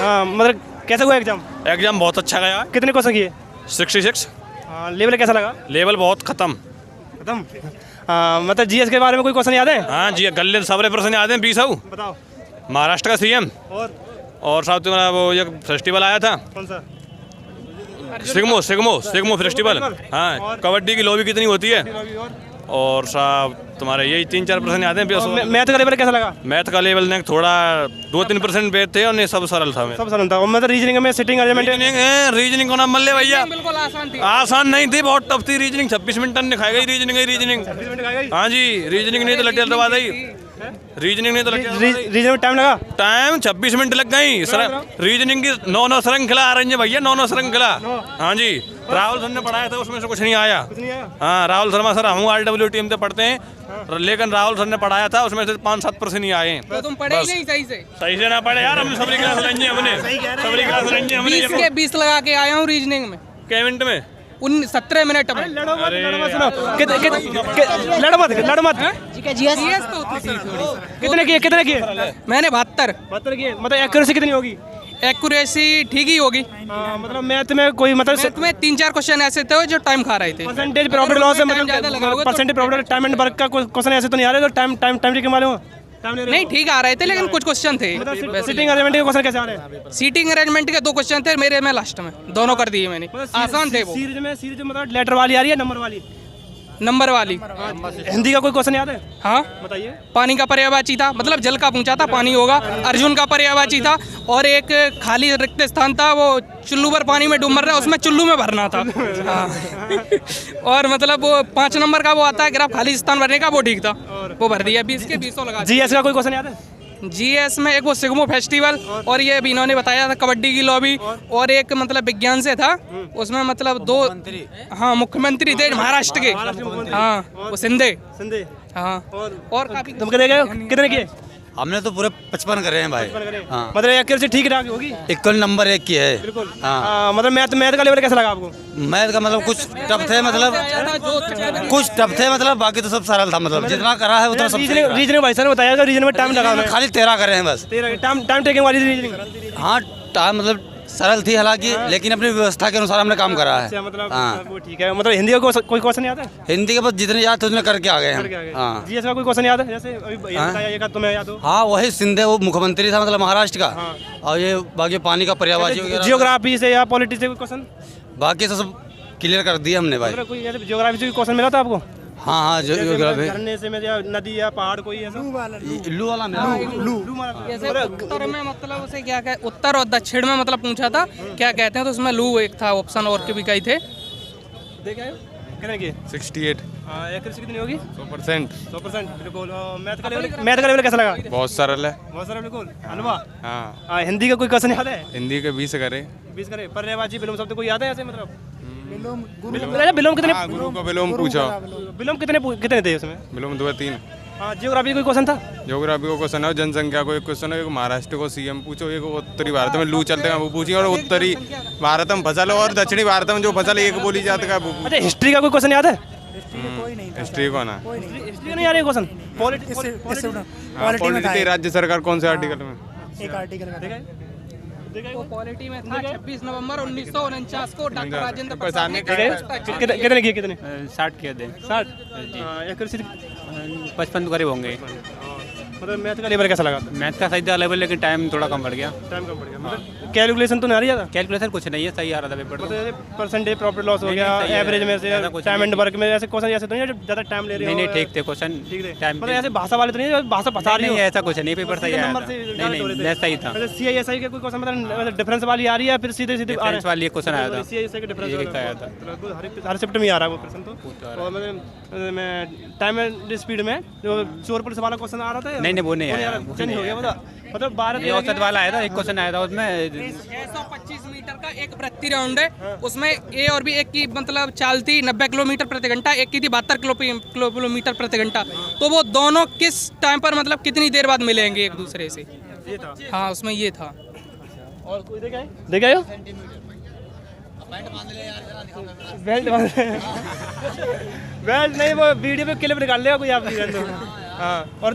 हाँ मतलब कैसा हुआ एग्जाम? एग्जाम बहुत अच्छा गया। कितने क्वेश्चन किए? 66। हाँ, लेवल कैसा लगा? लेवल बहुत खत्म। खत्म। हाँ मतलब जीएस के बारे में कोई क्वेश्चन याद है? हाँ जी, गले सबरे प्रश्न याद हैं 20। बताओ। महाराष्ट्र का सीएम और साथ में वो एक फेस्टिवल आया था, कौन सा? सिग्मो फेस्टिवल। हाँ, कबड्डी की लॉबी कितनी होती है, और साहब तुम्हारे यही 3-4 प्रश्न याद हैं। मैथ का लेवल कैसा लगा? मैथ का लेवल ने थोड़ा 2-3% बेहद थे और नहीं सब सरल था। सब सरल था। और मतलब रीजनिंग में सिटिंग अरेंजमेंट रीजनिंग को ना मल्ले भैया, बिल्कुल आसान थी। आसान नहीं थी, बहुत टफ थी रीजनिंग। 26 मिनट ने खाई गई रीजनिंग। हाँ जी, रीजनिंग नहीं तो लटियल दबा दी। रीजनिंग नहीं तो रीजनिंग में टाइम लगा? टाइम 26 मिनट लग गई। रीजनिंग की 9 श्रृंखला आ रही है भैया, 9 श्रृंखला। हाँ जी, राहुल सर ने पढ़ाया था, उसमें से कुछ नहीं आया। हाँ, राहुल शर्मा सर, हम RW टीम से पढ़ते हैं, लेकिन राहुल सर ने पढ़ाया था, उसमें से 5-7 प्रश्न नहीं आए। तो तुम पढ़े ही नहीं सही से ना पढ़े यार, हमने सबरी क्लास लेंगे, हमने 20 के 20 लगा के आया हूँ रीजनिंग में। क्या मिनट में? 17 मिनट में। लड़ो मत। जीएस तो होती थी थोड़ी। कितने किए? मैंने 72 किए। मतलब एक्यूरेसी कितनी होगी? एक्यूरेसी ठीक ही होगी। मतलब मैथ में कोई मतलब मैथ में 3-4 क्वेश्चन ऐसे थे जो टाइम खा रहे थे। परसेंटेज प्रॉफिट लॉस है, टाइम ज्यादा लगा मतलब होगा तो- percentage profit time and work का क्वेश्चन ऐसे तो नहीं आ रहे, तो टाइम टेकिंग वाले हो? नहीं ठीक आ रहे थे, लेकिन कुछ क्वेश्चन थे। सिटिंग अरेंजमेंट के क्वेश्चन कैसे आ रहे हैं? सीटिंग अरेंजमेंट के 2 क्वेश्चन थे मेरे में, लास्ट में दोनों कर दिए मैंने। आसान थे वो। सीरीज मतलब लेटर वाली आ रही है, नंबर वाली? नंबर वाली। हिंदी का कोई क्वेश्चन याद है? हाँ, बताइए। पानी का पर्यायवाची था, मतलब जल का पूछा था, पानी होगा। अर्जुन का पर्यायवाची था, और एक खाली रिक्त स्थान था, वो चुल्लू पर पानी में डूब मर रहा है, उसमें चुल्लू में भरना था। हाँ। और मतलब वो 5 नंबर का वो आता है ग्राफ, खाली स्थान भरने का, वो ठीक था, वो भर दिया। 20 के 20 लगा। जीएस का कोई क्वेश्चन याद है? जीएस में एक वो सिग्मो फेस्टिवल, और ये भी इन्होंने बताया था कबड्डी की लॉबी, और एक मतलब विज्ञान से था, उसमें मतलब 2 हाँ मुख्यमंत्री थे महाराष्ट्र के। हाँ, वो शिंदे। हाँ, और काफी। तुम कितने किए? हमने तो पूरे 55 करे हैं भाई। हाँ। मतलब एक्यूरेसी ठीक ठाक होगी? इक्वल नंबर 1 की है। बिल्कुल। हाँ। मतलब मैथ का लेवल कैसा लगा आपको? मैथ का मतलब कुछ टफ थे, मतलब बाकी तो सब सरल था, मतलब जितना करा है उतना सब। रीजनिंग भाई सर ने बताया, रीजनिंग में टाइम लगा? खाली 13 करे हैं बस। टाइम टेकिंग वाली रीजनिंग? हाँ, टाइम मतलब सरल थी हालांकि, लेकिन अपनी व्यवस्था के अनुसार हमने काम करा है। मतलब हाँ, वो ठीक है। मतलब हिंदी का कोई क्वेश्चन याद है? हिंदी के बस जितने याद थे उतने करके आ गए हैं। हाँ। जीएस का कोई क्वेश्चन याद है? जैसे अभी बताया, एक तुम्हें याद हो? हाँ, वही शिंदे, वो मुख्यमंत्री था मतलब महाराष्ट्र का। और ये बाकी पानी का पर्यायवाची वगैरह, जियोग्राफी से या पॉलिटिक्स से कोई क्वेश्चन? बाकी तो सब क्लियर कर दिया हमने भाई। मतलब कोई जियोग्राफी से क्वेश्चन मिला था आपको? हाँ, जियोग्राफी, झरने से में या नदी या पहाड़ कोई ऐसा? लू वाला जैसे उत्तर में मतलब उसे क्या कह, उत्तर और दक्षिण में मतलब पूछा था क्या कहते हैं, तो उसमें लू एक था ऑप्शन, और भी कई थे। देखा है कितने की? 68। एक्यूरेसी कितनी होगी? 100%। बिल्कुल। मैथ का लेवल कैसा लगा? बहुत सरल है। बहुत सारा बिल्कुल। हलवा। हाँ, हिंदी का कोई क्वेश्चन याद है? हिंदी के 20 करे। 20 करे। पर्यायवाची विलोम शब्द कोई याद है ऐसे? मतलब विलोम कितने? गुरु का विलोम पूछा। विलोम कितने थे उसमें? विलोम 2-3। जियोग्राफी कोई क्वेश्चन था? ज्योग्राफी को क्वेश्चन है, जनसंख्या को एक क्वेश्चन है, एक महाराष्ट्र को सीएम पूछो, एक उत्तरी भारत में लू चलते हैं वो पूछिए, और उत्तरी भारत में फसल और दक्षिणी भारत में जो फसल एक बोली जाती है वो। अच्छा, हिस्ट्री का कोई क्वेश्चन याद है? हिस्ट्री को ना, हिस्ट्री का नहीं आ रही क्वेश्चन? पॉलिटी राज्य सरकार कौन से आर्टिकल में? एक आर्टिकल का वो पॉलिटी में था 26 नवंबर 1949 को डॉक्टर राजेंद्र प्रसाद ने कितने किए? कितने? 60 किए थे। 60। एक्यूरेसी 55 करीब होंगे। मतलब मैथ का लेवल कैसा लगा? मैथ का सही था लेवल, लेकिन टाइम थोड़ा कम बढ़ गया। टाइम कम पड़ गया। मतलब कैलकुलेशन तो नहीं आ रही ज़्यादा? कैलकुलेशन कुछ नहीं है, सही आ रहा था पेपर। मतलब परसेंटेज प्रॉफिट लॉस हो गया, सही है, एवरेज में से, ज़्यादा कुछ टाइम एंड वर्क में ऐसे क्वेश्चन ऐसे तो नहीं है जो ज़्यादा टाइम ले रहे हो? नहीं, ठीक थे क्वेश्चन। ठीक है। टाइम मतलब ऐसे भाषा वाले तो नहीं है जो भाषा फंसा रही नहीं, हो? ऐसा कुछ नहीं, पेपर सही आया था। नहीं, मैथ सही था। CISI के कोई क्वेश्चन मतलब डिफरेंस वाली आ रही है, फिर सीधे सीधे आ रहे डिफरेंस वाली एक क्वेश्चन आया था। CISI के डिफरेंस एक आया था। हर शिफ्ट में ही आ रहा है वो प्रश्न तो। और मतलब मैं टाइम एंड स्पीड में जो चोर पुलिस वाला क्वेश्चन आ रहा था? नहीं, वो नहीं आया। नहीं हो गया मतलब 12 औसत वाला आया था, एक क्वेश्चन आया था उसमें। 625 मीटर का एक वृत्ति राउंड है, उसमें ए और बी, एक की मतलब चाल थी 90 किलोमीटर प्रति घंटा, एक की थी 72 किलोमीटर प्रति घंटा। तो वो दोनों किस टाइम पर मतलब कितनी देर बाद मिलेंगे एक दूसरे से? ये था। हाँ, उसमें ये था। और कोई देखा है? बेल्ट नहीं, वो वीडियो पे क्लिप निकाल लेगा कोई आप। हाँ। और